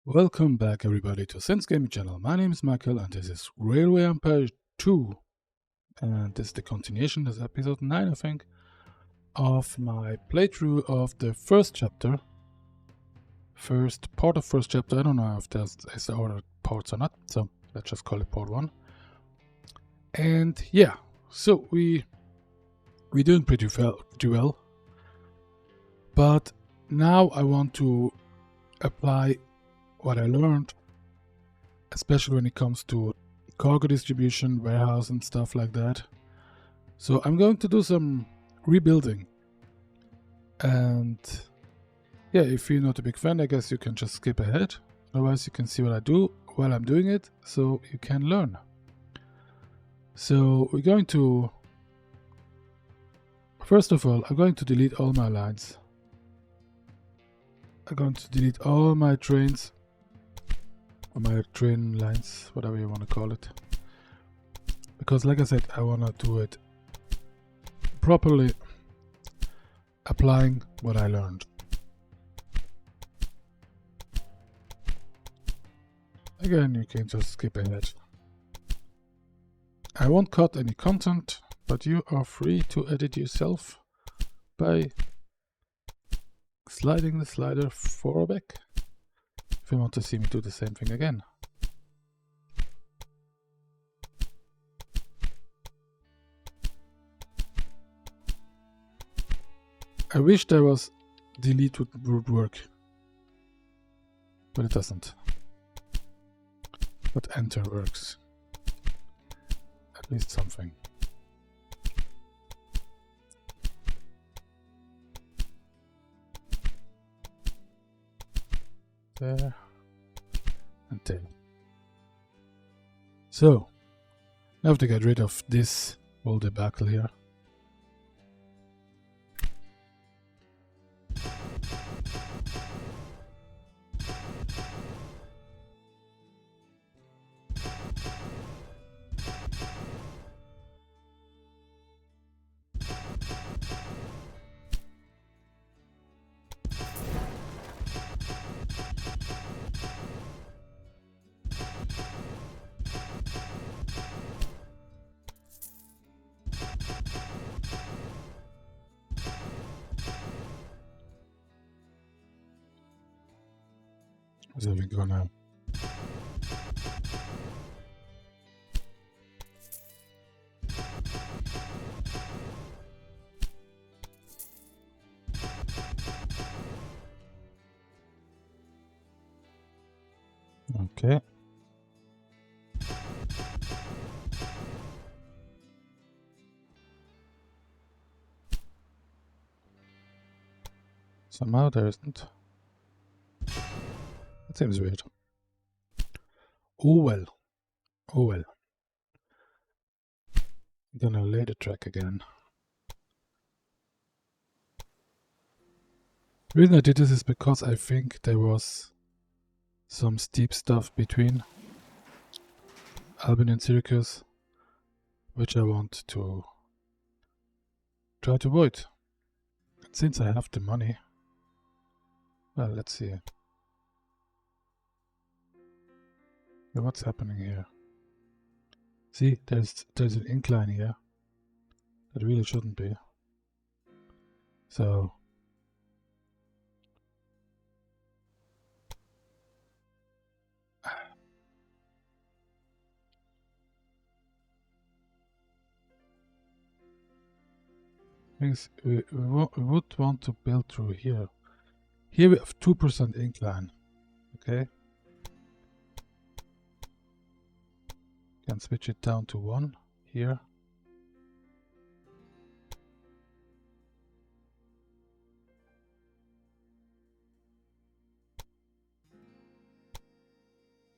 Welcome back everybody to Sense Gaming Channel. My name is Michael and this is Railway Empire 2. And this is the continuation, this is episode 9 I think, of my playthrough of the first chapter. First part of first chapter, I don't know if there's other parts or not, so let's just call it part 1. And yeah, so we're doing pretty well. But now I want to apply what I learned, especially when it comes to cargo distribution, warehouse and stuff like that. So I'm going to do some rebuilding. And yeah, if you're not a big fan, I guess you can just skip ahead. Otherwise you can see what I do while I'm doing it, so you can learn. So we're going to, first of all, I'm going to delete all my lines. I'm going to delete all my trains, or my train lines, whatever you want to call it. Because like I said, I want to do it properly, applying what I learned. Again, you can just skip ahead. I won't cut any content, but you are free to edit yourself by sliding the slider forward or back if you want to see me do the same thing again. I wish there was delete would work, but it doesn't. But enter works. At least something. There and there. So now I have to get rid of this whole debacle here. So we're gonna okay. Somehow there isn't. That seems weird. Oh well. Oh well. I'm gonna lay the track again. The reason I did this is because I think there was some steep stuff between Albany and Syracuse, which I want to try to avoid. And since I have the money, well, let's see. Yeah, what's happening here? See, there's an incline here that really shouldn't be. So we would want to build through here. Here we have 2% incline. Okay. Can switch it down to 1 here.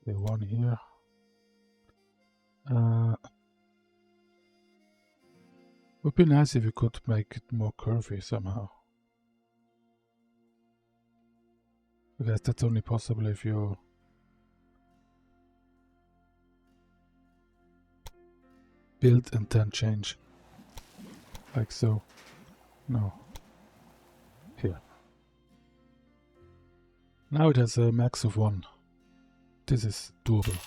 Okay, 1 here. Would be nice if we could make it more curvy somehow. Because that's only possible if you build and then change. Like so. No. Here. Now it has a max of 1. this is doable.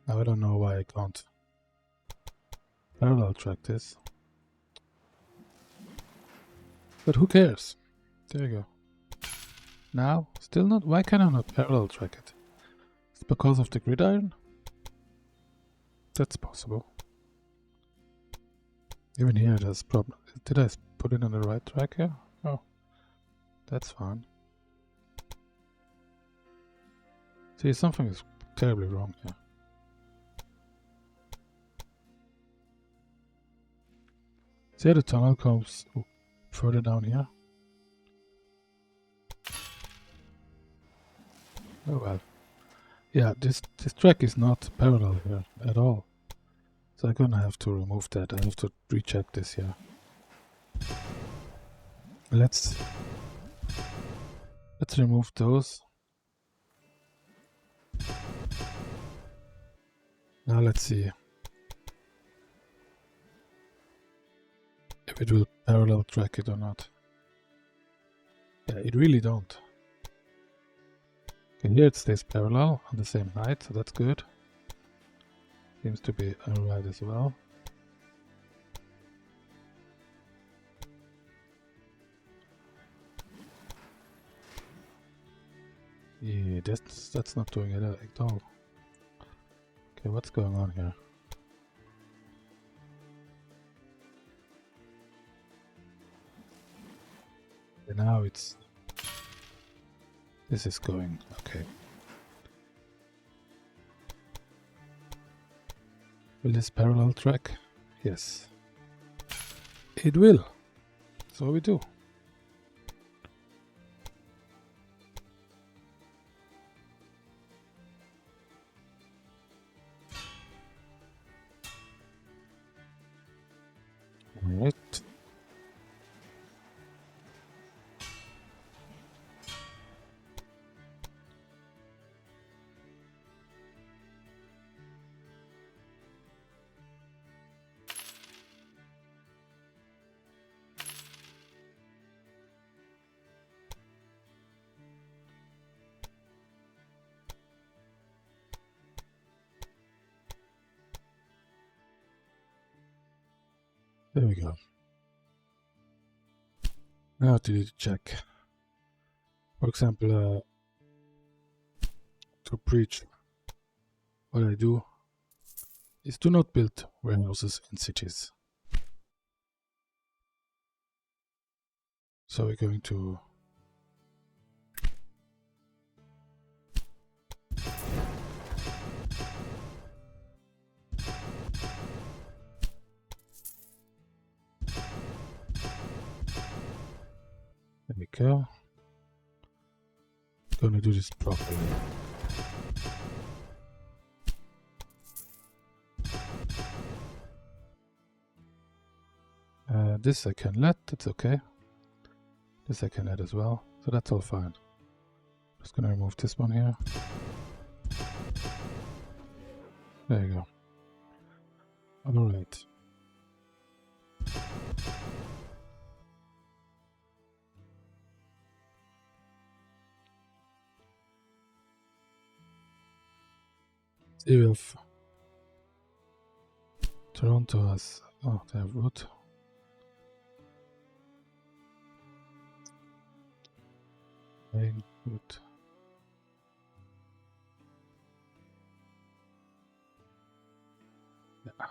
Now I don't know why I can't parallel track this. But who cares? There you go. Now, still not. Why can I not parallel track it? It's because of the gridiron? That's possible. Even here it has problem. Did I put it on the right track here? Oh, that's fine. See, something is terribly wrong here. See, the tunnel comes further down here. Oh well. Yeah, this track is not parallel here at all. So I'm gonna have to remove that. I have to recheck this here. Let's remove those. Now let's see if it will parallel track it or not. Yeah, it really don't. Okay, here it stays parallel on the same height, so that's good. Seems to be alright as well. Yeah, that's not doing it at all. Okay, what's going on here? And now this is going okay. Will this parallel track? Yes. It will. So we do. Alright. There we go. Now to do the check. For example, to preach, what I do is do not build warehouses in cities. So we're going to there we go. Gonna do this properly. This I can let, that's okay. This I can add as well, so that's all fine. Just gonna remove this one here. There you go. Alright. See if Toronto has, oh, they have wood. Plain wood. Yeah.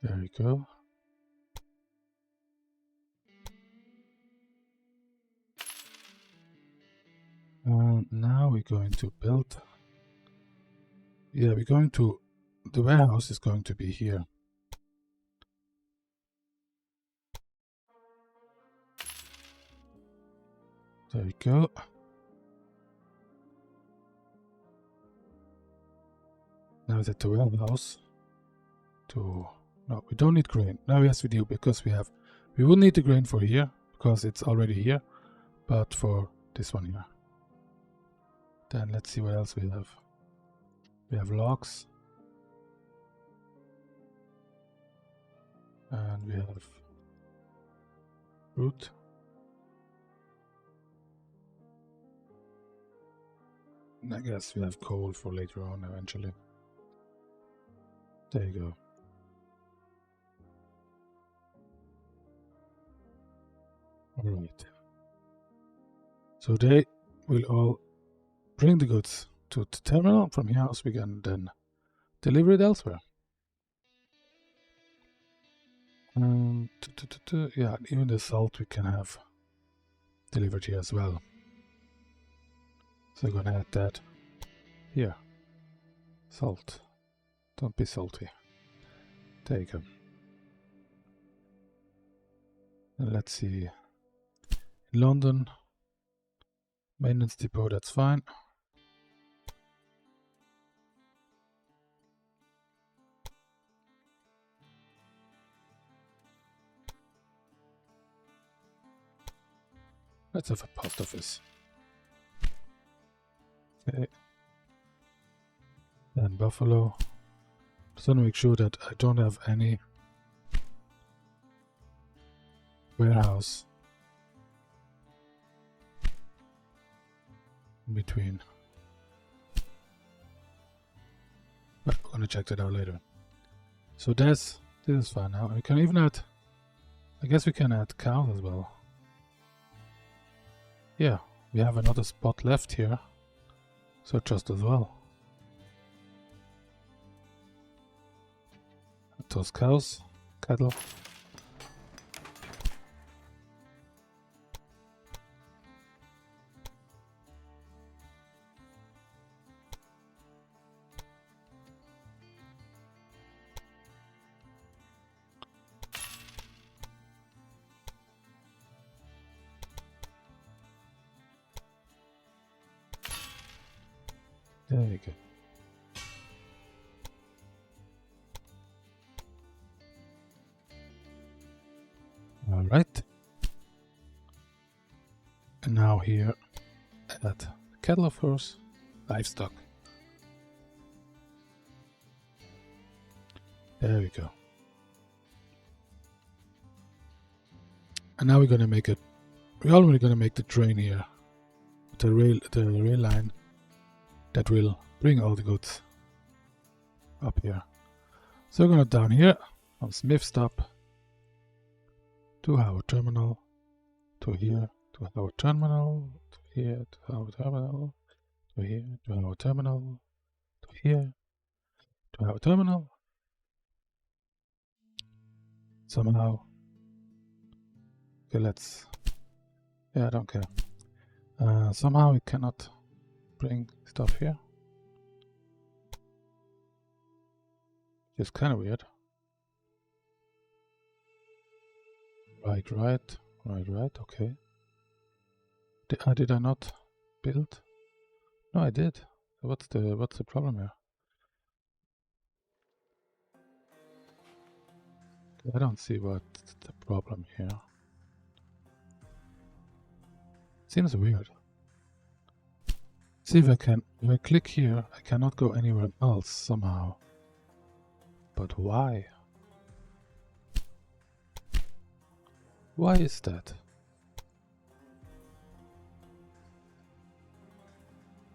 There we go. Now we're going to build. Yeah, we're going to. The warehouse is going to be here. There we go. Now is at the warehouse. No, we don't need grain. Now yes we do, because we will need the grain for here, because it's already here, but for this one here. Then let's see what else we have. We have logs. And we have fruit. And I guess we have coal for later on eventually. There you go. Alright. So they will all bring the goods to the terminal. From here we can then deliver it elsewhere. Yeah, even the salt we can have delivered here as well. So I'm gonna add that here. Salt. Don't be salty. There you go. And let's see. In London, maintenance depot, that's fine. Let's have a post office. Okay. Then Buffalo. Just want to make sure that I don't have any warehouse in between. But I'm gonna check that out later. So this is fine now. We can even add, I guess we can add cows as well. Yeah, we have another spot left here, so just as well. Those cows, cattle. There you go. All right. And now here at cattle, of course, livestock. There we go. And now we're gonna make it. We're already gonna make the train here, the rail line that will bring all the goods up here. So we're gonna down here from Smith Stop to our terminal, to here, to our terminal, to here, to our terminal, to here, to our terminal, to here, to our terminal. Somehow. Okay, I don't care. Somehow we cannot bring stuff here. It's kind of weird. Right, okay. Did I not build? No, I did. What's the problem here? I don't see what's the problem here. Seems weird. See if I click here, I cannot go anywhere else somehow. But why? Why is that?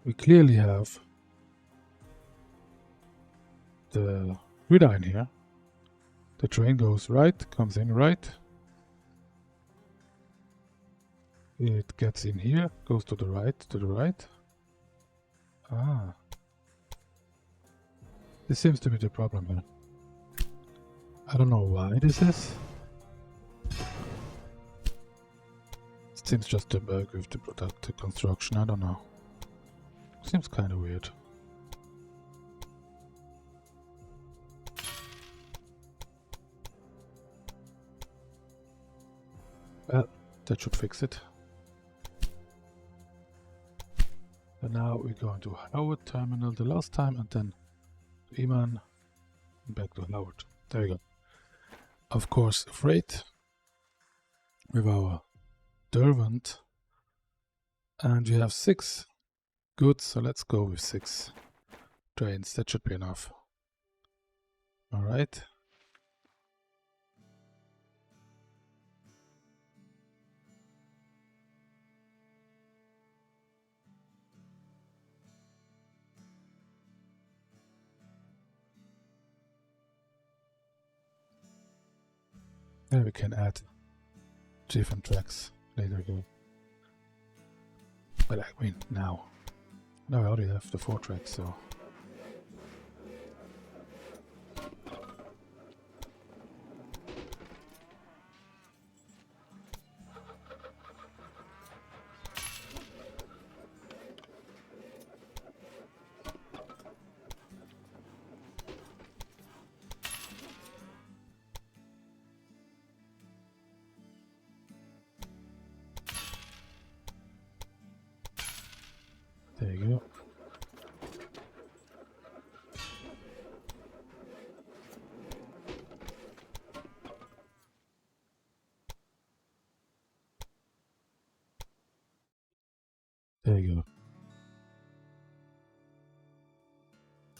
We clearly have the gridiron here. The train goes right, comes in right. It gets in here, goes to the right. Ah. This seems to be the problem here. I don't know why this is. It seems just a bug with the construction, I don't know. Seems kind of weird. Well, that should fix it. And now we're going to Howard Terminal the last time, and then to Iman, and back to Howard. There you go. Of course, freight with our Derwent. And we have 6 goods, so let's go with 6 trains. That should be enough. Alright. There we can add different tracks later here. But I mean, now I already have the 4 tracks, so. There you go. There you go.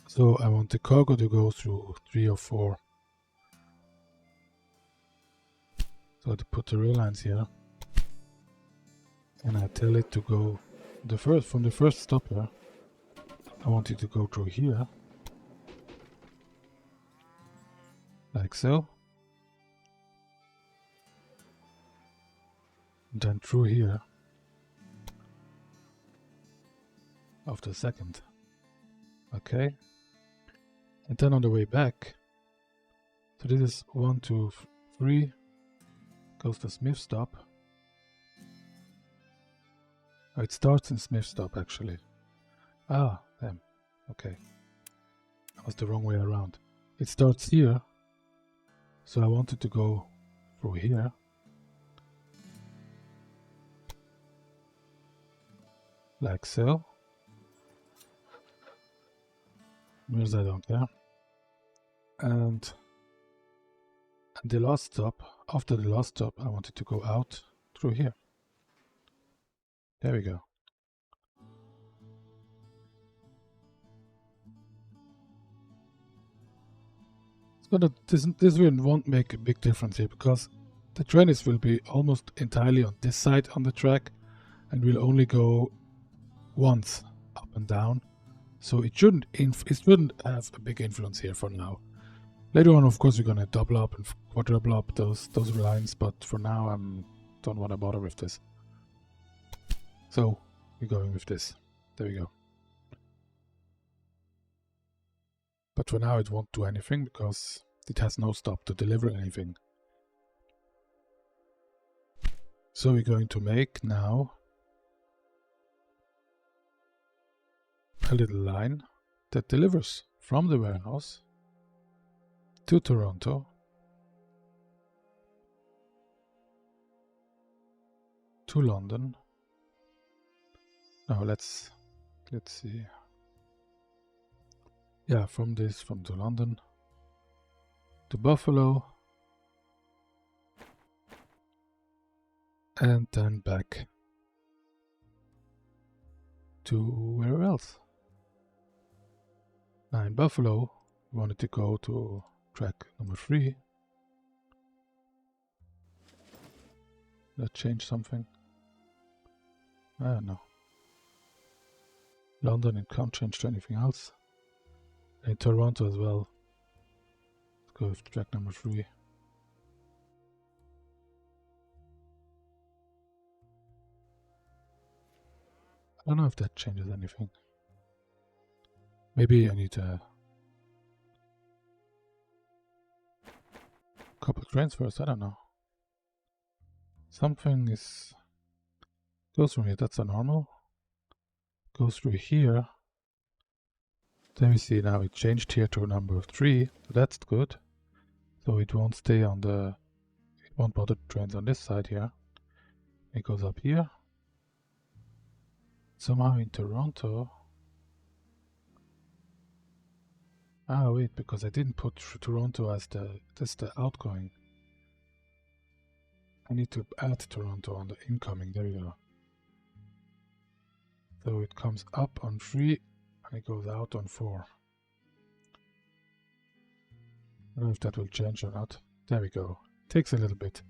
So I want the cargo to go through 3 or 4. So to put the rail lines here, and I tell it to go from the first stop here. I want it to go through here, like so, and then through here of the second. Okay, and then on the way back, so this is 1, 2, 3, goes to Smith stop. Oh, it starts in Smith stop actually. Ah, damn. Okay, that was the wrong way around. It starts here, so I wanted to go through here. Like so. Where's I don't care. And the last stop, after the last stop, I wanted to go out through here. There we go. So this won't make a big difference here, because the trains will be almost entirely on this side on the track, and will only go once up and down. So it shouldn't have a big influence here for now. Later on, of course, we're gonna double up and quadruple up those lines, but for now, I don't want to bother with this. So we're going with this. There we go. But for now it won't do anything because it has no stop to deliver anything. So we're going to make now a little line that delivers from the warehouse to Toronto, to London. Now let's see. Yeah, from to London, to Buffalo, and then back to where else? Now in Buffalo, we wanted to go to track number 3. That changed something. I don't know. London, it can't change to anything else. In Toronto as well. Let's go with track number 3. I don't know if that changes anything. Maybe I need a couple trains first, I don't know. Something goes from here, that's a normal. Goes through here. Then we see now it changed here to number 3, so that's good. So it won't stay on it won't bother trains on this side here. It goes up here. somehow in Toronto. Ah, wait, because I didn't put Toronto as that's the outgoing. I need to add Toronto on the incoming. There we go. So it comes up on 3 and it goes out on 4. I don't know if that will change or not. There we go. Takes a little bit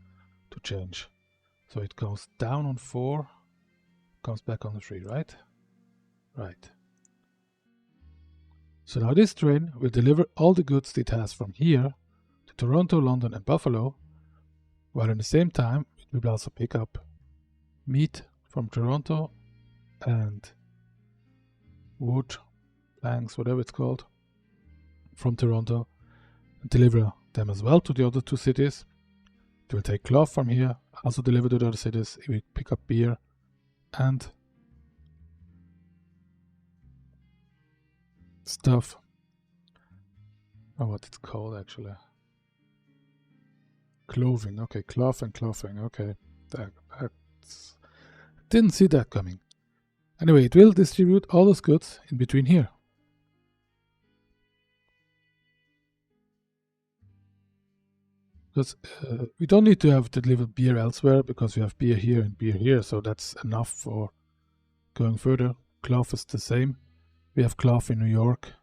to change. So it goes down on 4, comes back on 3, right? Right. So now this train will deliver all the goods it has from here to Toronto, London and Buffalo, while at the same time it will also pick up meat from Toronto and wood, planks, whatever it's called, from Toronto, and deliver them as well to the other 2 cities. It will take cloth from here, also deliver to the other cities. It will pick up beer and stuff. Oh, what it's called actually. Clothing. Okay, cloth and clothing. Okay, that's didn't see that coming. Anyway, it will distribute all those goods in between here. Because we don't need to have to deliver beer elsewhere because we have beer here and beer here, so that's enough for going further. Cloth is the same. We have cloth in New York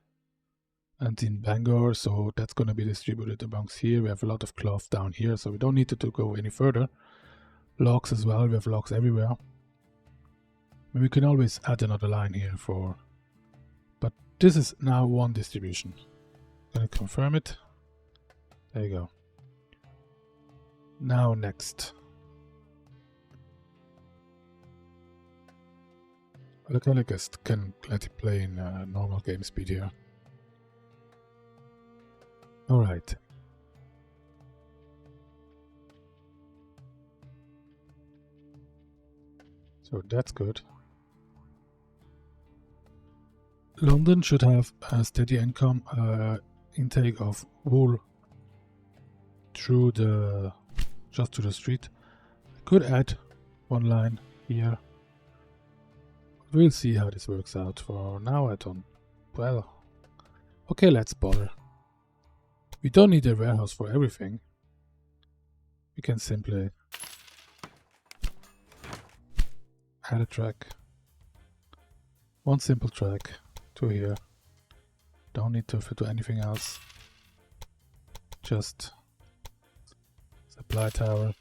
and in Bangor, so that's going to be distributed amongst here. We have a lot of cloth down here, so we don't need to go any further. Logs as well, we have logs everywhere. We can always add another line here for, but this is now one distribution. Gonna confirm it. There you go. Now next. I kind of guess can let it play in normal game speed here. Alright. So that's good. London should have a steady income intake of wool through the just to the street. I could add one line here. We'll see how this works out. For now I don't... Well... Okay, let's bother. We don't need a warehouse for everything. We can simply add a track. One simple track to here. Don't need to do anything else. Just supply tower.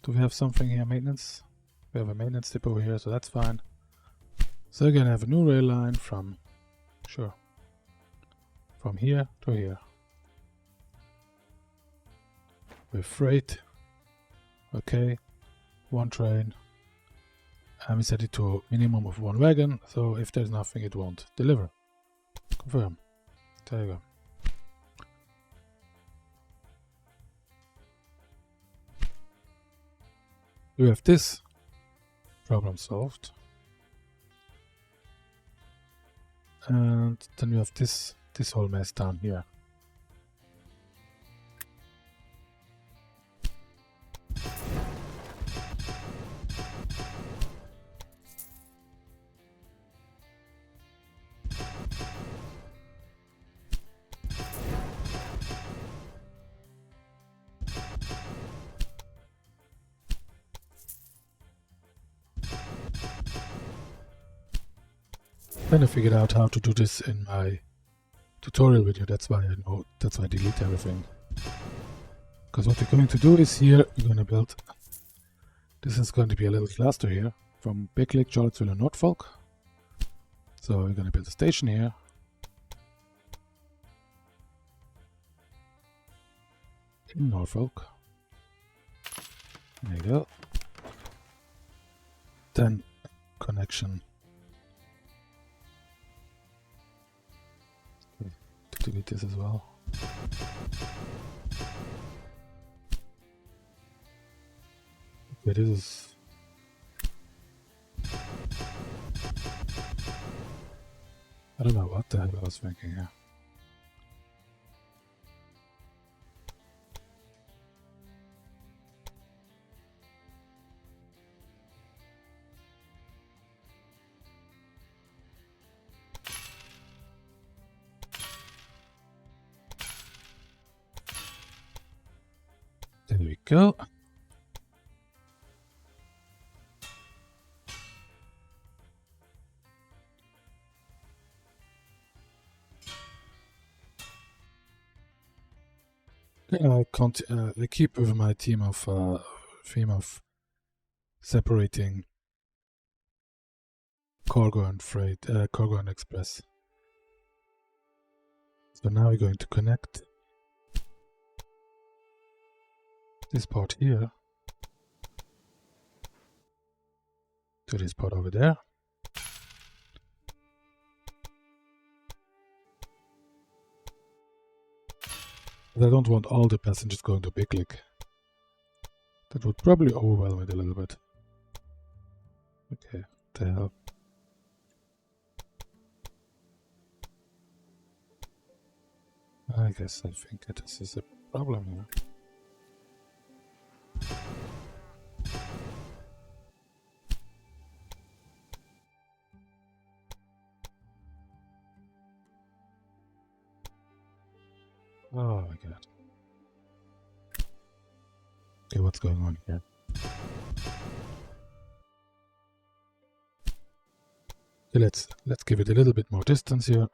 Do we have something here? Maintenance? We have a maintenance depot here, so that's fine. So we're gonna have a new rail line from, sure, from here to here. With freight. Okay. One train. And we set it to a minimum of 1 wagon, so if there's nothing it won't deliver. Confirm. There you go. We have this problem solved. And then we have this whole mess down here. Then I figured out how to do this in my tutorial video. That's why I know. That's why I delete everything. Because what we're going to do is here we're going to build. This is going to be a little cluster here from Big Lake, Charlottesville, and Norfolk. So we're going to build a station here. In Norfolk. There you go. Then connection. Okay, to delete this as well. Okay, this is... I don't know what the hell I was thinking here. go. I keep with my theme of separating cargo and freight, cargo and express. So now we're going to connect this part here to this part over there. But I don't want all the passengers going to Big Lick. That would probably overwhelm it a little bit. Okay, what the hell? I guess I think this is a problem here. Oh my god. Okay, what's going on here? Okay, let's give it a little bit more distance here.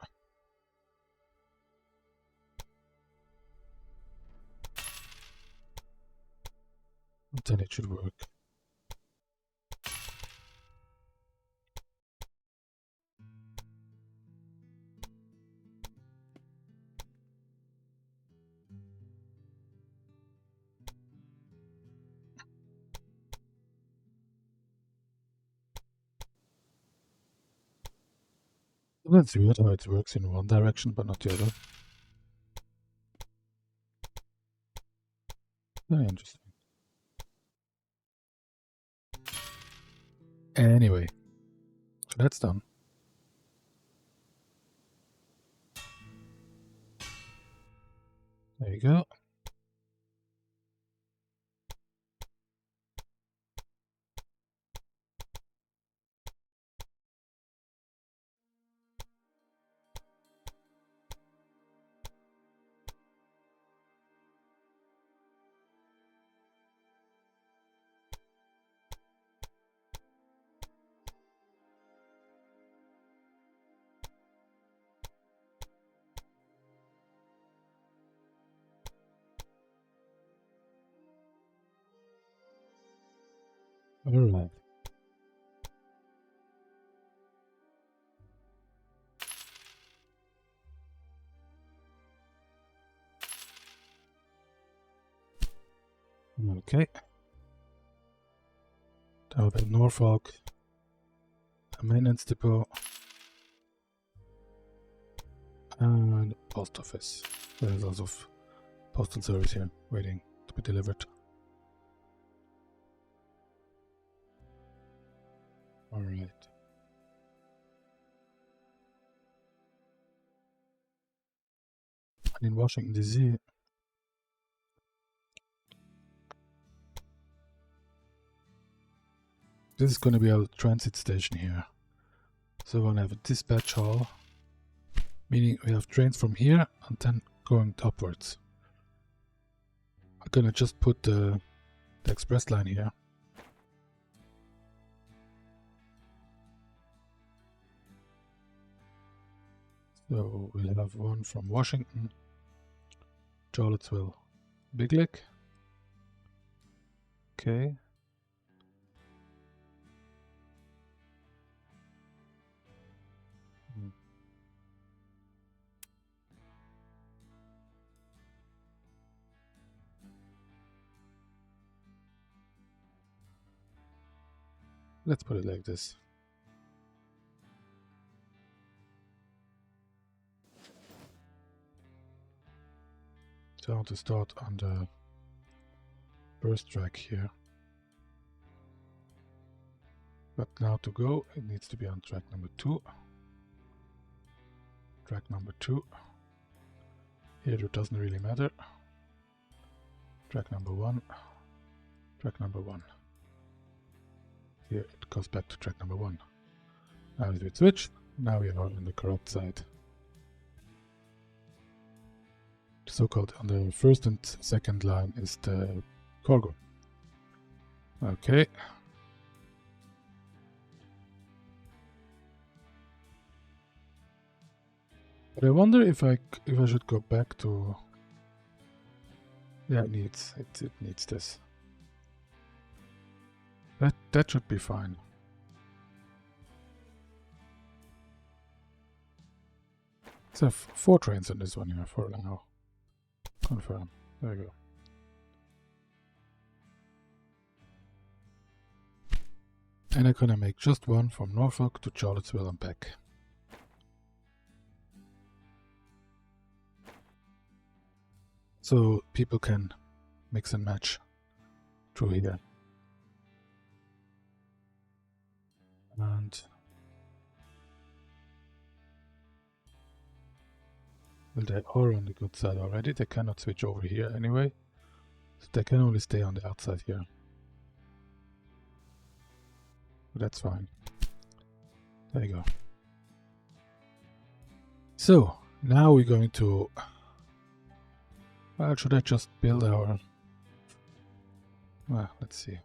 And then it should work. That's weird how it works in one direction but not the other. Very interesting. Anyway, so that's done. There you go. Alright. Okay. Down at Norfolk, a maintenance depot, and post office. There's lots of postal service here waiting to be delivered. Alright. And in Washington DC, this is going to be our transit station here. So we're going to have a dispatch hall, meaning we have trains from here and then going upwards. I'm going to just put the express line here. So we'll have one from Washington, Charlottesville, Big Lick. Okay. Let's put it like this. So I want to start on the first track here. But now to go, it needs to be on track number 2. Track number 2. Here it doesn't really matter. Track number 1. Track number 1. Here it goes back to track number 1. Now if we switch, now we are on the correct side. So-called on the first and second line is the cargo. Okay. But I wonder if I should go back to. Yeah, it needs this. That should be fine. So 4 trains on this one here for now. Confirm. There you go. And I'm gonna make just one from Norfolk to Charlottesville and back. So people can mix and match through here. And well, they are on the good side already. They cannot switch over here anyway. So they can only stay on the outside here. But that's fine. There you go. So now we're going to. Well, should I just build our. Well, let's see.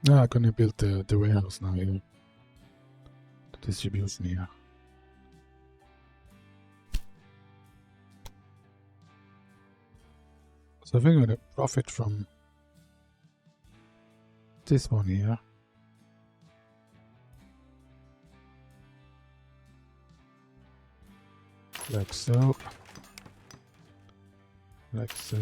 No, I'm gonna build the warehouse now here. The distribution here. So I think I'm gonna profit from this one here. Like so. Like so.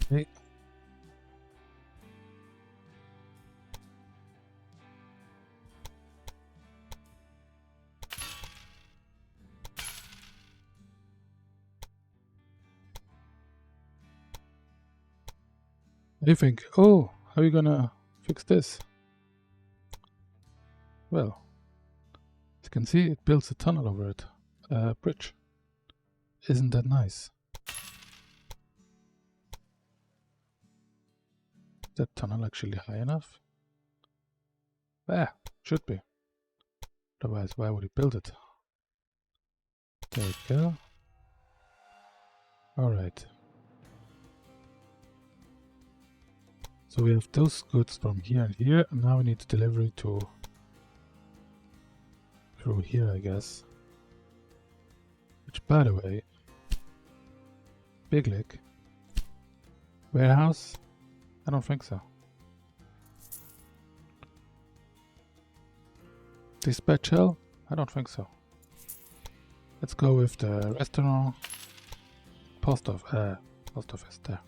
Okay. You think, oh, how are you gonna fix this? Well, as you can see, it builds a tunnel over it, a bridge. Isn't that nice? Is that tunnel actually high enough? Ah, should be. Otherwise, why would he build it? There we go. Alright. So we have those goods from here and here, and now we need to deliver it to through here, I guess. Which, by the way, Big Lick warehouse? I don't think so. Dispatch hell? I don't think so. Let's go with the restaurant. Post office there.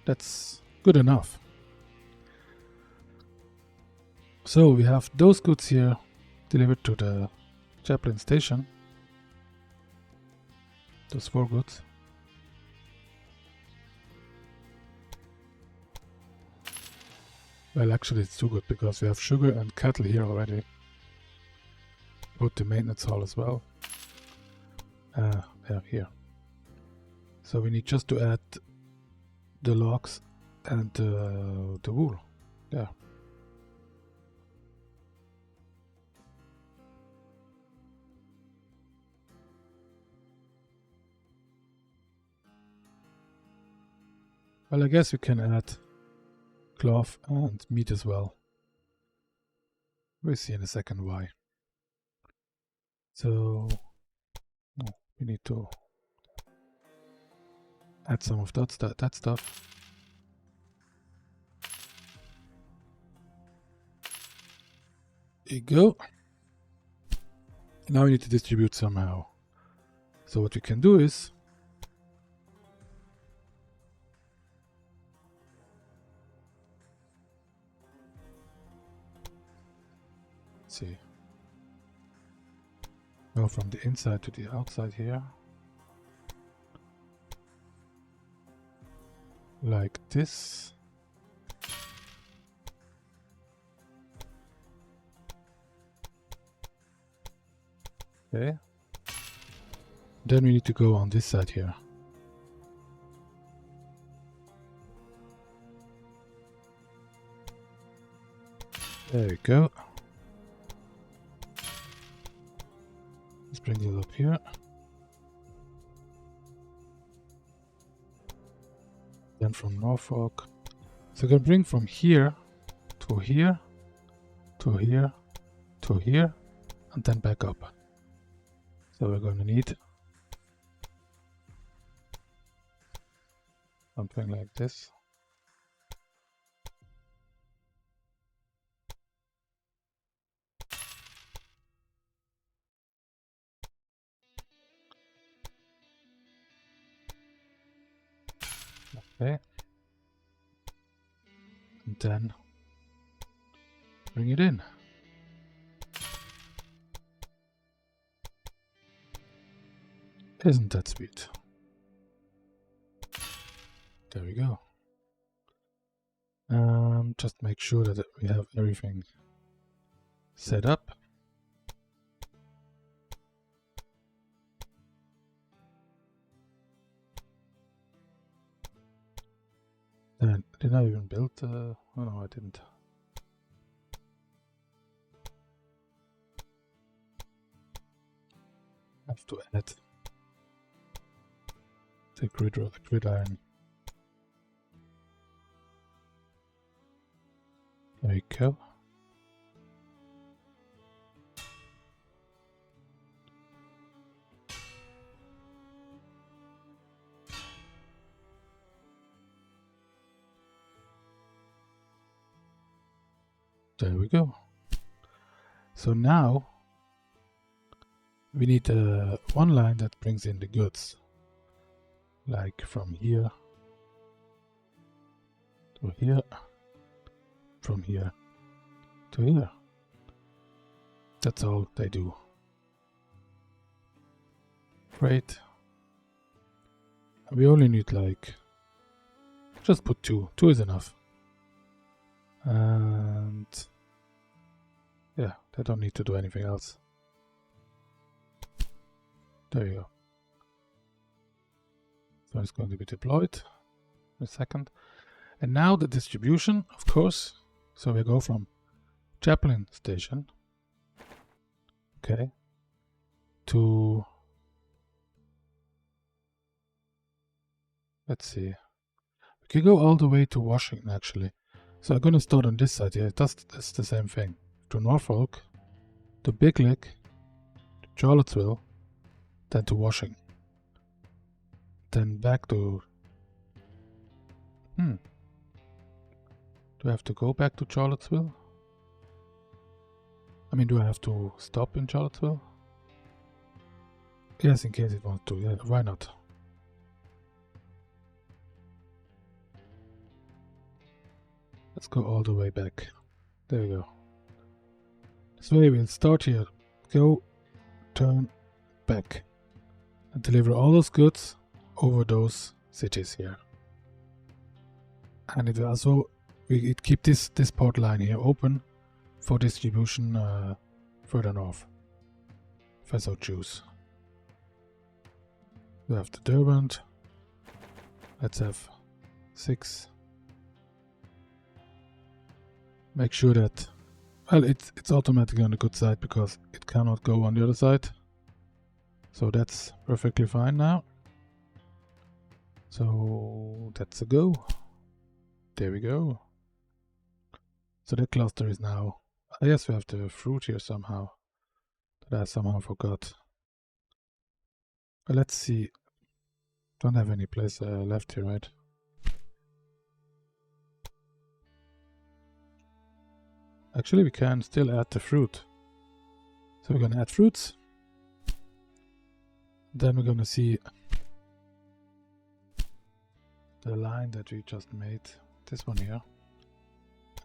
That's good enough. So we have those goods here delivered to the Chaplin station. Those 4 goods. Well, actually it's too good because we have sugar and cattle here already. Put the maintenance hall as well. Yeah, here. So we need just to add the logs and the wool. Yeah. Well, I guess we can add cloth and meat as well. We'll see in a second why. So we need to add some of that stuff. There you go. Now we need to distribute somehow. So what we can do is see. Go from the inside to the outside here. Like this. Okay. Then we need to go on this side here. There we go. Let's bring it up here. Then from Norfolk. So I can bring from here to here, to here, to here, and then back up. So we're going to need something like this. Okay. And then bring it in. Isn't that sweet? There we go. Just make sure that we have everything set up. Did I even build? Oh no, I didn't. I have to add the gridiron. There we go. There we go. So now we need one line that brings in the goods, like from here to here, from here to here. That's all they do. Great. We only need like, just put two. Two is enough. And yeah, they don't need to do anything else. There you go. So it's going to be deployed in a second. And now the distribution, of course. So we go from Chaplin Station, okay, to, let's see, we can go all the way to Washington actually. So I'm going to start on this side here. That's the same thing. To Norfolk, to Big Lick, to Charlottesville, then to Washington. Then back to... Do I have to go back to Charlottesville? I mean, do I have to stop in Charlottesville? Yes, in case it wants to. Yeah, why not? Let's go all the way back. There we go. This way we'll start here. Go, turn, back. And deliver all those goods over those cities here. And it also, we keep this port line here open for distribution further north, if I so choose. We have the Derwent. Let's have 6. Make sure that, well, it's automatically on the good side because it cannot go on the other side. So that's perfectly fine now. So that's a go. There we go. So that cluster is now, I guess we have the fruit here somehow, that I somehow forgot. But let's see. Don't have any place left here, right? Actually, we can still add the fruit. So we're gonna add fruits. Then we're gonna see the line that we just made. This one here.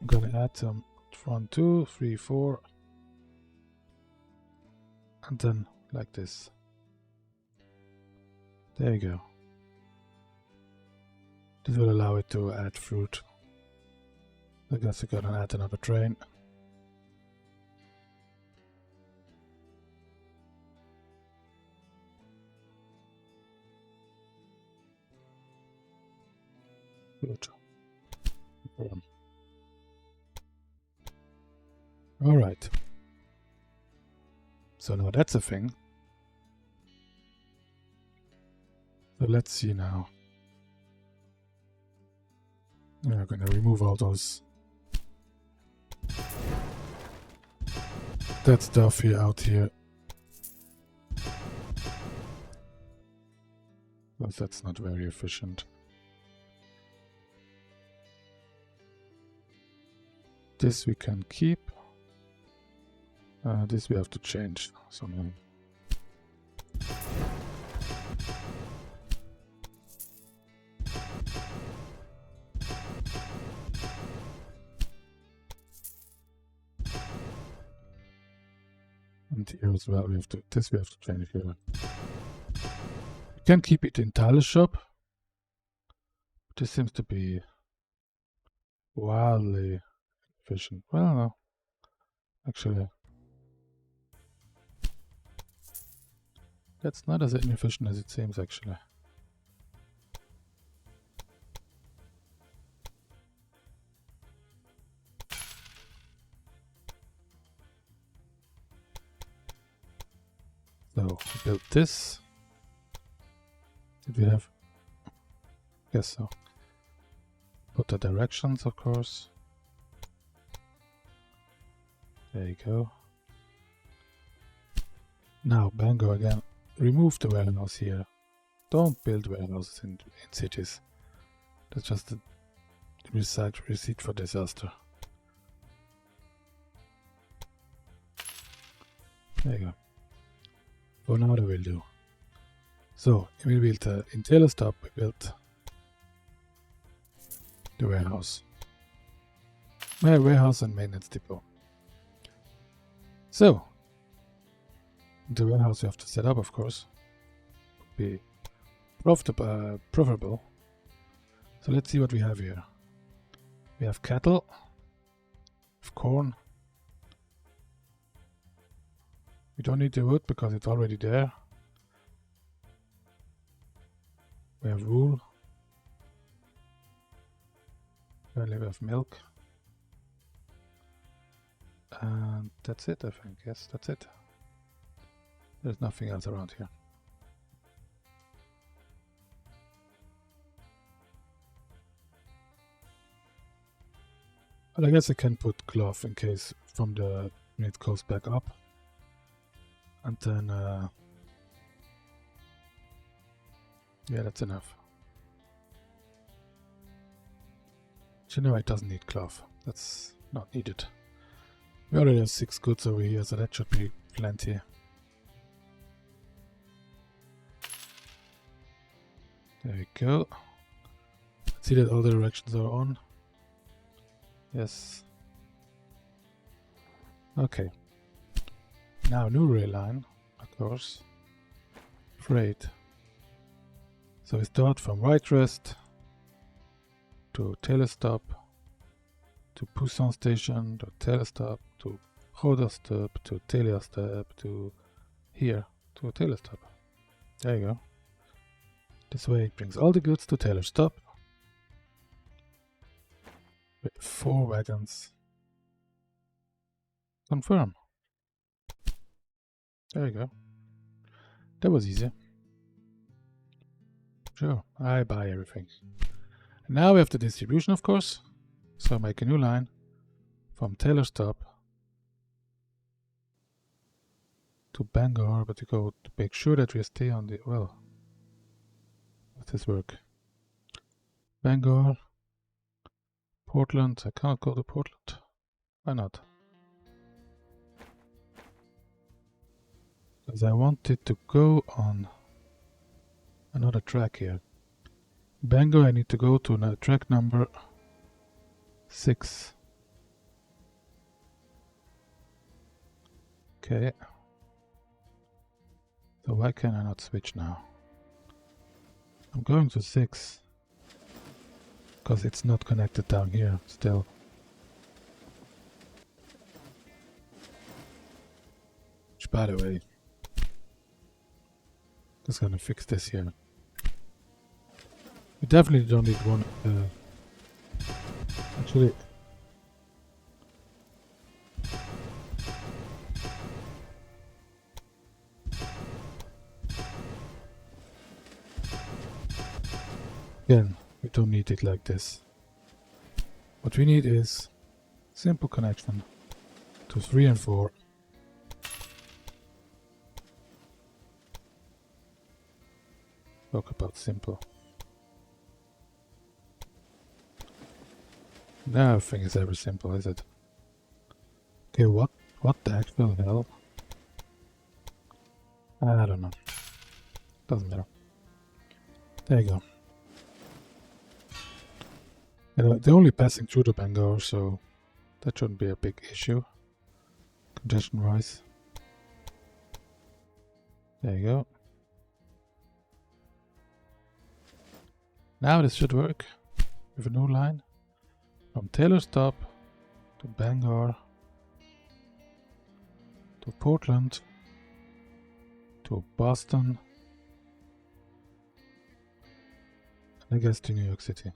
I'm gonna add some 1, 2, 3, 4. And then like this. There you go. This will allow it to add fruit. I guess we're gonna add another train. Good. Alright. So now that's a thing. So let's see now. We're gonna remove all those that stuff here out here. But that's not very efficient. This we can keep. This we have to change somehow. And here as well, we have to change here. We can keep it in Tile Shop. This seems to be wildly efficient. Well, no. Actually, that's not as inefficient as it seems, actually. So, we built this. Did we have? Yes, so. Put the directions, of course. There you go. Now, Bangor again. Remove the warehouse here. Don't build warehouses in cities. That's just a receipt for disaster. There you go. For now, that will do. So, we built in Telestop, we built the warehouse. My warehouse and maintenance depot. So, the warehouse we have to set up, of course, be preferable. So let's see what we have here. We have cattle, we have corn. We don't need the wood because it's already there. We have wool. Apparently we have milk. And that's it, I think. Yes, that's it. There's nothing else around here. But I guess I can put cloth in case from the when it goes back up. And then yeah, that's enough. You know, it doesn't need cloth. That's not needed. We already have 6 goods over here, so that should be plenty. There we go. See that all the directions are on. Yes. Okay. Now new rail line, of course. Freight. So we start from Whiterest to Telestop to Poussin Station to Telestop to Roderstop to Telestop to here to Telestop. There you go. This way it brings all the goods to Telestop with 4 wagons. Confirm. There you go. That was easy. Sure, I buy everything. And now we have the distribution, of course. So I make a new line from Telestop to Bangor, but to go to make sure that we stay on the, well, does this work? Bangor, Portland, I cannot go to Portland. Why not? Because I want it to go on another track here. Bangor, I need to go to track number 6. Okay. So why can I not switch now? I'm going to 6. Because it's not connected down here still. Which, by the way, just gonna fix this here. We definitely don't need one. Actually, Again, we don't need it like this. What we need is simple connection to 3 and 4. Talk about simple. Now everything is ever simple, is it? Okay, what the actual hell? I don't know. Doesn't matter. There you go. They're only passing through the Bangor, so that shouldn't be a big issue. Congestion wise. There you go. Now this should work with a new line from Taylor Stop to Bangor to Portland to Boston and I guess to New York City.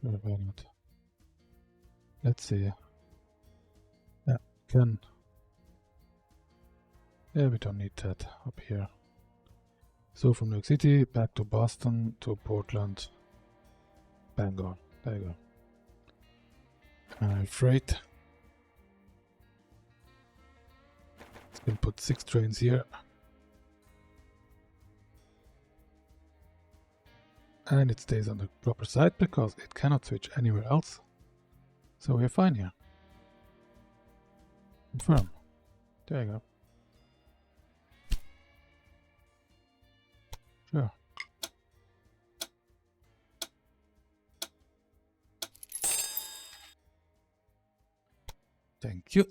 Sure, why not? Let's see. Yeah, yeah, we don't need that up here. So from New York City back to Boston to Portland, Bangor. There you go. Freight. It's gonna put 6 trains here. And it stays on the proper side because it cannot switch anywhere else. So we're fine here. Confirm. There you go. Sure. Thank you.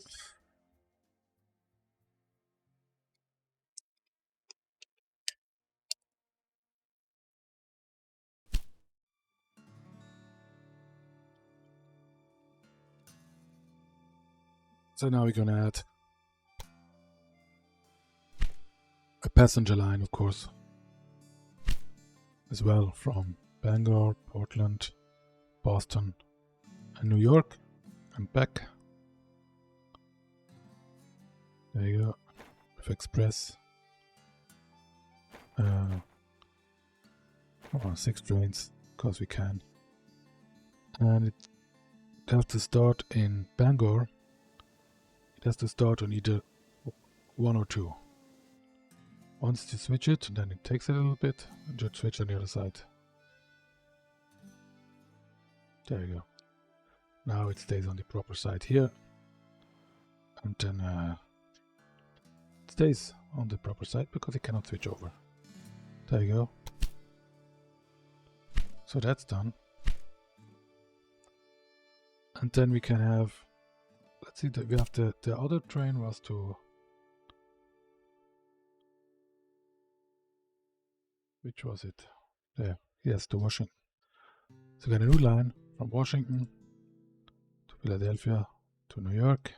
So now we're gonna add a passenger line, of course, as well from Bangor, Portland, Boston, and New York, and back. There you go, with Express. 6 trains, because we can. And it has to start in Bangor. It has to start on either 1 or 2. Once you switch it, then it takes a little bit, and just switch on the other side. There you go. Now it stays on the proper side here, and then it stays on the proper side because it cannot switch over. There you go. So that's done. And then we can have, let's see, we have the other train was to, which was it? There, yes, to Washington. So we got a new line from Washington to Philadelphia to New York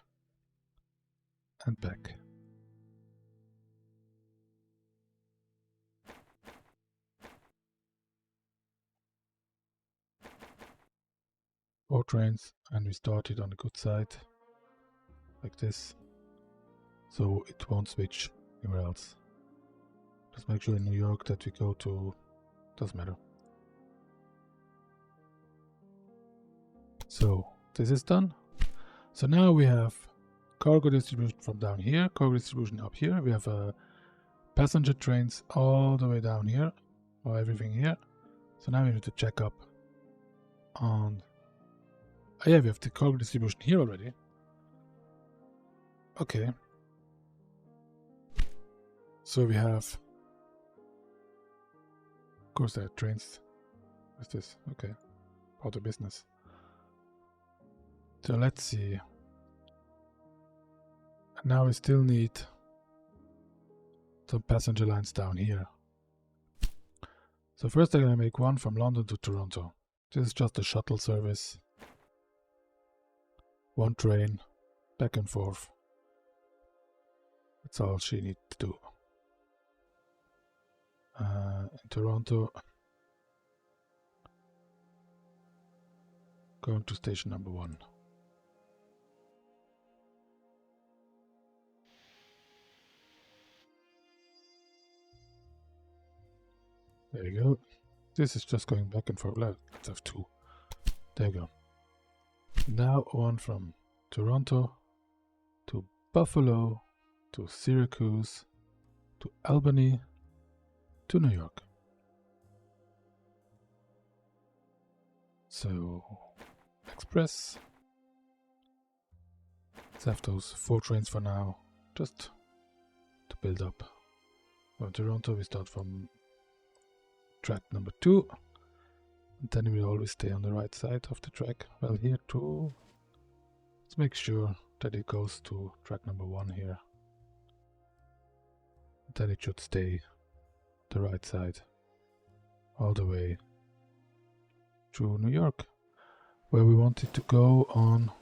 and back. Four trains, and we started on the good side, like this, so it won't switch anywhere else. Just make sure in New York that we go to, doesn't matter. So this is done. So now we have cargo distribution from down here, cargo distribution up here. We have passenger trains all the way down here, or everything here. So now we need to check up on, oh yeah, we have the cargo distribution here already. Okay. So we have, of course there are trains. What's this? Okay. Part of business. So let's see. Now we still need some passenger lines down here. So first I'm gonna make one from London to Toronto. This is just a shuttle service. One train, back and forth. That's all she needs to do. In Toronto, Going to station number 1. There you go. This is just going back and forth. Let's have 2. There you go. Now on from Toronto to Buffalo to Syracuse to Albany to New York. So, Express. Let's have those 4 trains for now, just to build up. From Toronto we start from track number 2, and then we always stay on the right side of the track. Well, here too, let's make sure that it goes to track number 1 here. Then it should stay the right side all the way through New York, where we want it to go on.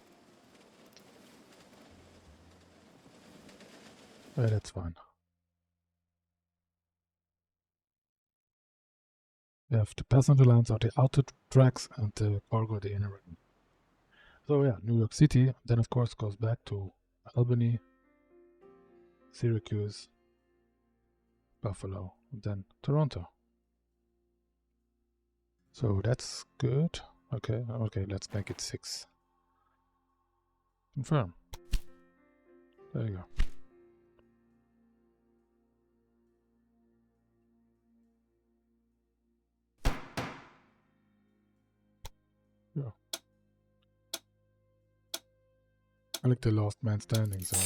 That's fine. We have the passenger lines are the outer tracks and the cargo the inner ring. So yeah, New York City, then of course goes back to Albany, Syracuse, Buffalo, and then Toronto. So that's good. Okay, let's make it 6. Confirm. There you go. Yeah. I like the last man standing, so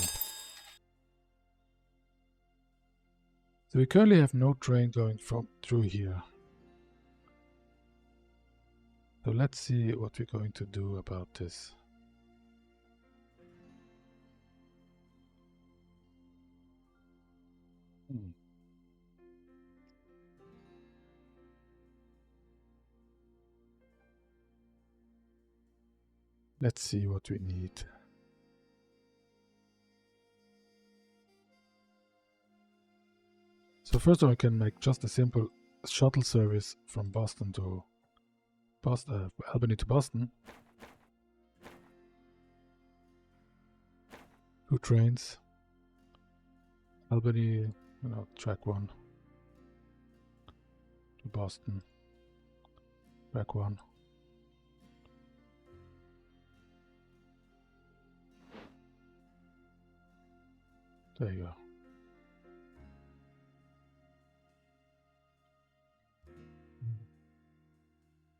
we currently have no train going through here. So let's see what we're going to do about this. Let's see what we need. So first of all, I can make just a simple shuttle service from Boston to Albany to Boston. 2 trains. Albany, track 1 to Boston. Track 1. There you go.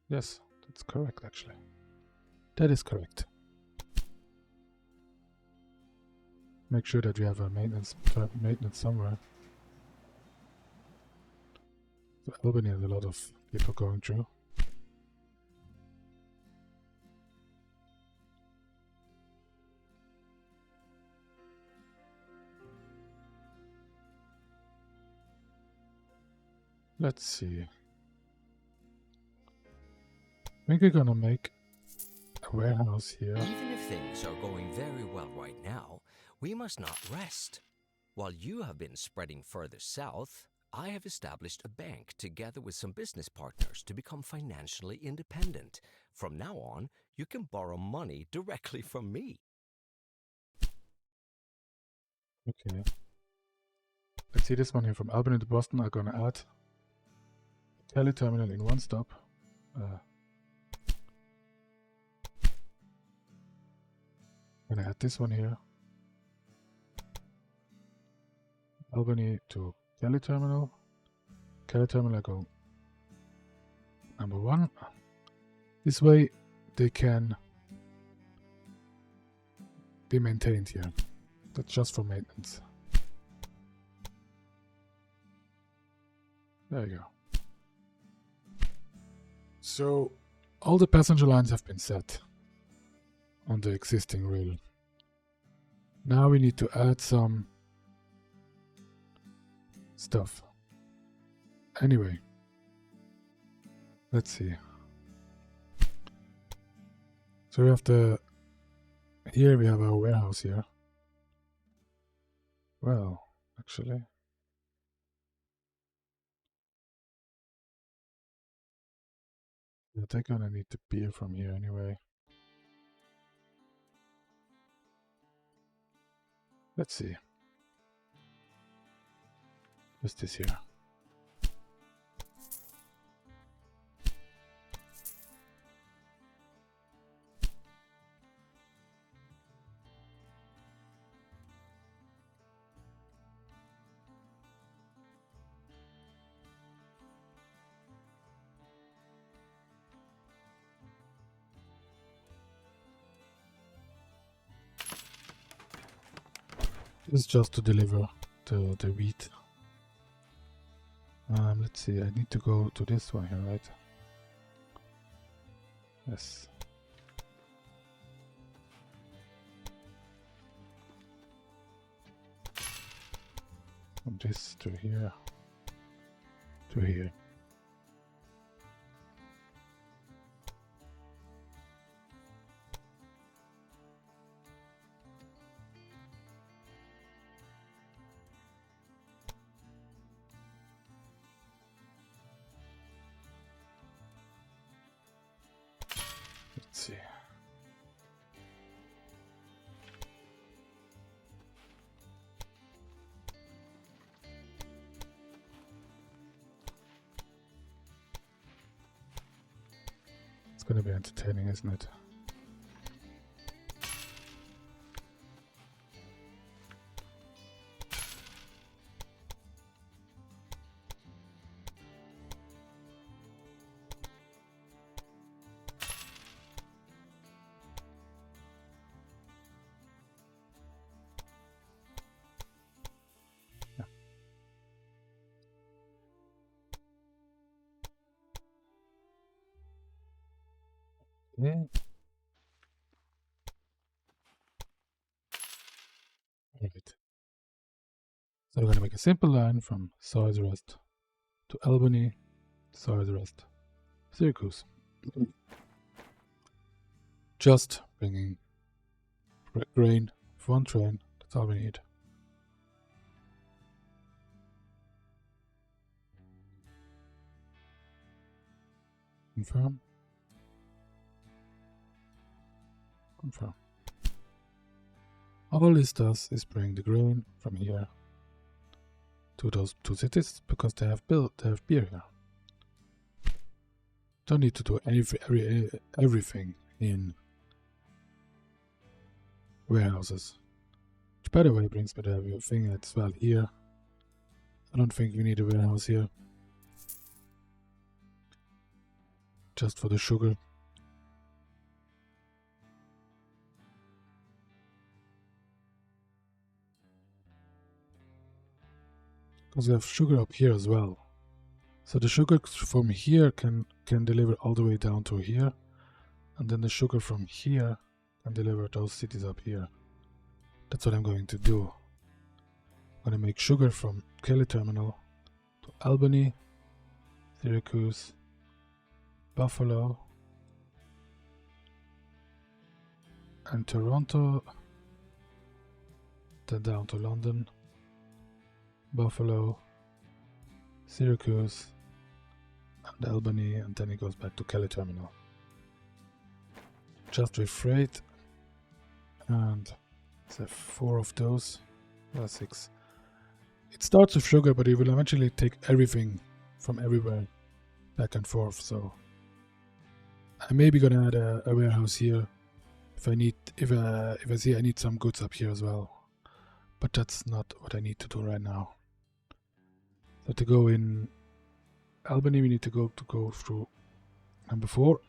Yes, that's correct actually. That is correct. Make sure that we have a maintenance somewhere. So Albany has a lot of people going through. Let's see. I think we're gonna make a warehouse here. Even if things are going very well right now, we must not rest. While you have been spreading further south, I have established a bank together with some business partners to become financially independent. From now on, you can borrow money directly from me. Okay. Let's see this one here from Albany to Boston. I'm gonna add a tele terminal in 1 stop. I'm gonna add this one here. Albany to Kelly terminal. Kelly terminal, I go number 1. This way they can be maintained here. That's just for maintenance. There you go. So all the passenger lines have been set on the existing rail. Now we need to add some stuff. Anyway, let's see. So we have here we have our warehouse here. Well, actually, yeah, they're gonna need the beer from here anyway. Let's see. What's this here? This is just to deliver the wheat. Let's see, I need to go to this one here, right? Yes. From this to here. To here. Let's see. It's gonna be entertaining, isn't it? Yeah. Right. So we're gonna make a simple line from Soil's Rest to Albany, Soil's Rest, Syracuse. Just bringing grain for one train. That's all we need. Confirm. Confirm. All this does is bring the grain from here to those two cities because they have beer here. Don't need to do everything in warehouses. Which, by the way, brings me to everything as well here. I don't think we need a warehouse here. Just for the sugar. Because we have sugar up here as well. So the sugar from here can deliver all the way down to here. And then the sugar from here can deliver those cities up here. That's what I'm going to do. I'm going to make sugar from Kelly Terminal to Albany, Syracuse, Buffalo, and Toronto, then down to London, Buffalo, Syracuse, and Albany, and then it goes back to Kelly Terminal. Just with freight, and let's have 4 of those, 6. It starts with sugar, but it will eventually take everything from everywhere back and forth, so I'm maybe gonna add a warehouse here if I see I need some goods up here as well. But that's not what I need to do right now. So to go in Albany, we need to go through number 4.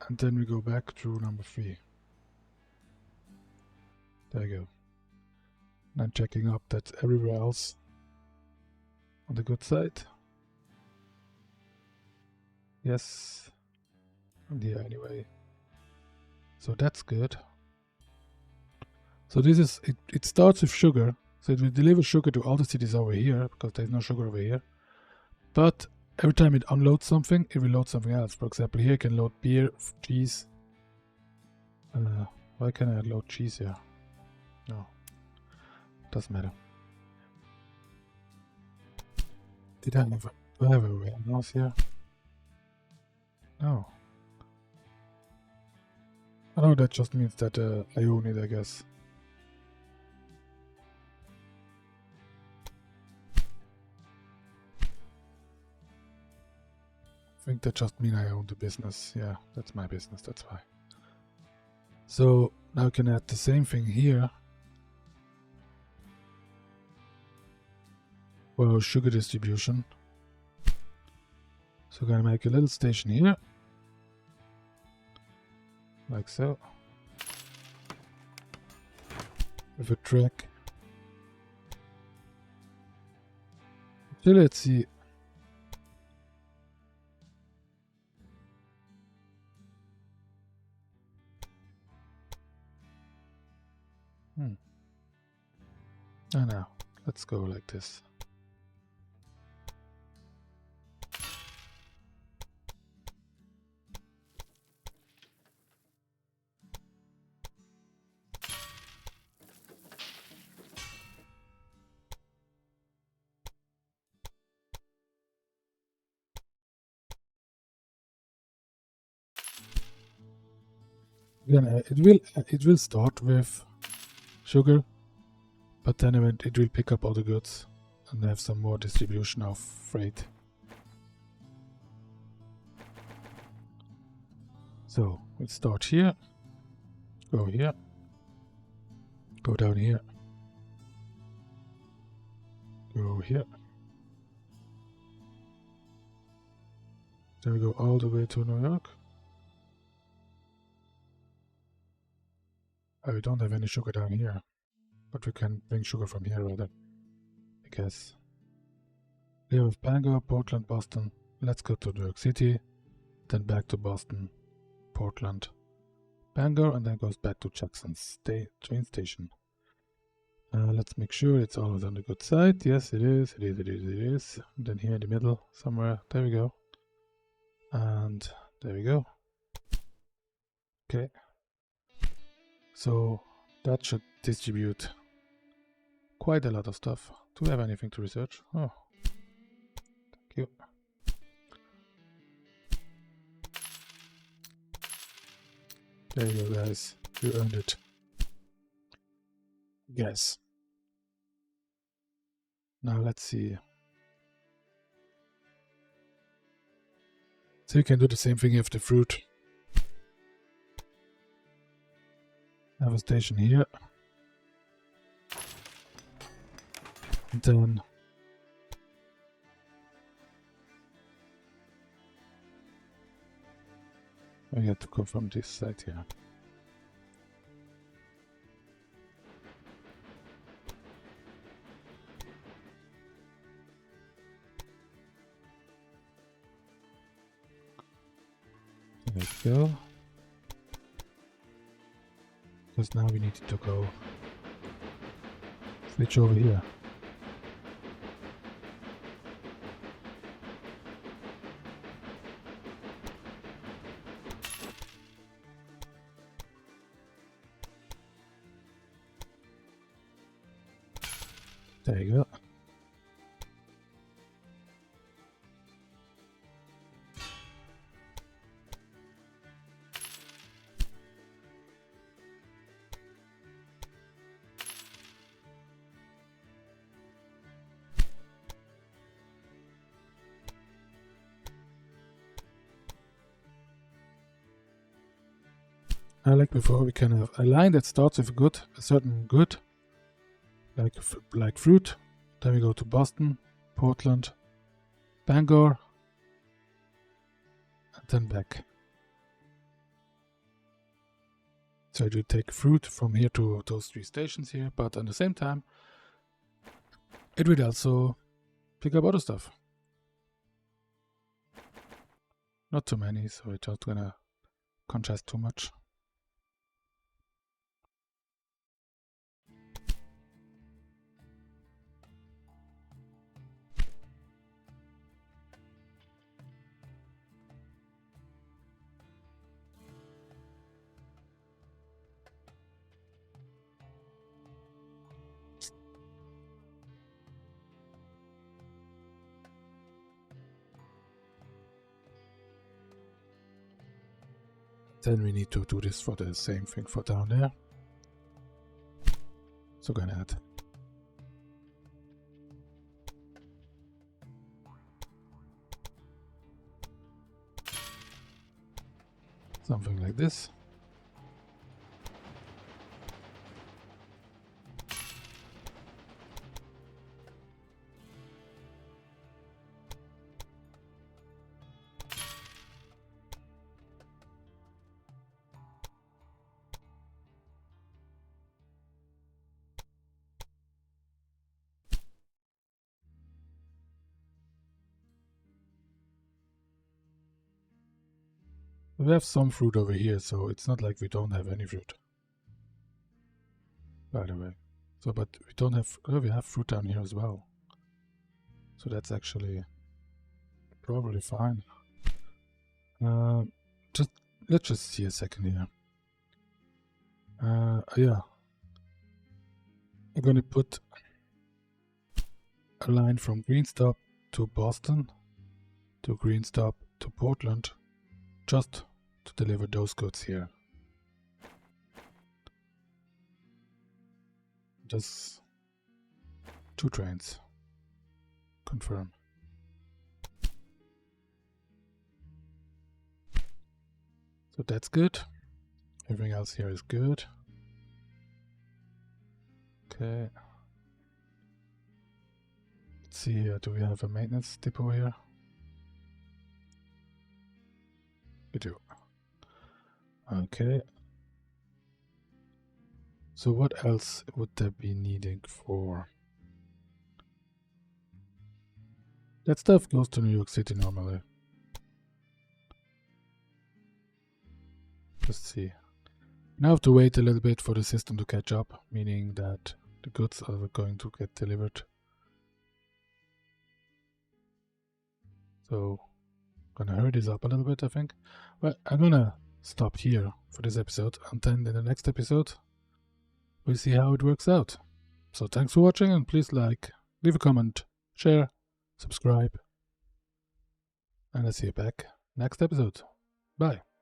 And then we go back through number 3. There you go. And I'm checking up that everywhere else on the good side. Yes. And here anyway. So that's good. So this is, it starts with sugar. So it will deliver sugar to all the cities over here, because there's no sugar over here. But every time it unloads something, it will load something else. For example, here it can load beer, cheese. Why can I load cheese here? No. Doesn't matter. Do I have a warehouse here? No. Oh, that just means that I own it, I guess. I think that just means I own the business. Yeah, that's my business, that's why. So now I can add the same thing here for sugar distribution. So I'm gonna make a little station here, like so, with a track. So let's see. Oh no, let's go like this. Again, it will start with sugar, but then it will pick up all the goods and have some more distribution of freight. So we'll start here, go here, go down here, go here. Then we go all the way to New York. We don't have any sugar down here, but we can bring sugar from here rather, I guess. We have Bangor, Portland, Boston. Let's go to New York City, then back to Boston, Portland, Bangor, and then goes back to Jackson's train station. Let's make sure it's always on the good side. Yes, it is. And then here in the middle somewhere. There we go. And there we go. Okay. So that should distribute quite a lot of stuff. Do we have anything to research? Oh, thank you. There you go, guys. You earned it. Yes. Now let's see. So you can do the same thing with the fruit. Have a station here. And then I have to go from this side here. There we go. Because now we need to go switch over here. There you go. Like before, we can have a line that starts with a certain good, like fruit. Then we go to Boston, Portland, Bangor, and then back. So you take fruit from here to those 3 stations here, but at the same time, it will also pick up other stuff. Not too many, so it's not gonna contrast too much. Then we need to do this for the same thing for down there. So gonna add something like this. We have some fruit over here, so it's not like we don't have any fruit. By the way. So, but we don't have, oh, we have fruit down here as well. So that's actually probably fine. Let's just see a second here. Yeah. I'm gonna put a line from Greenstop to Boston, to Greenstop to Portland, just to deliver those goods here. Just 2 trains. Confirm. So that's good. Everything else here is good. Okay. Let's see here. Do we have a maintenance depot here? We do. Okay. So what else would there be needing for? That stuff goes to New York City normally. Let's see. Now I have to wait a little bit for the system to catch up, meaning that the goods are going to get delivered. So I'm gonna hurry this up a little bit, I think. Well, I'm gonna stop here for this episode, and then in the next episode we'll see how it works out. So thanks for watching, and please like, leave a comment, share, subscribe, and I'll see you back next episode. Bye.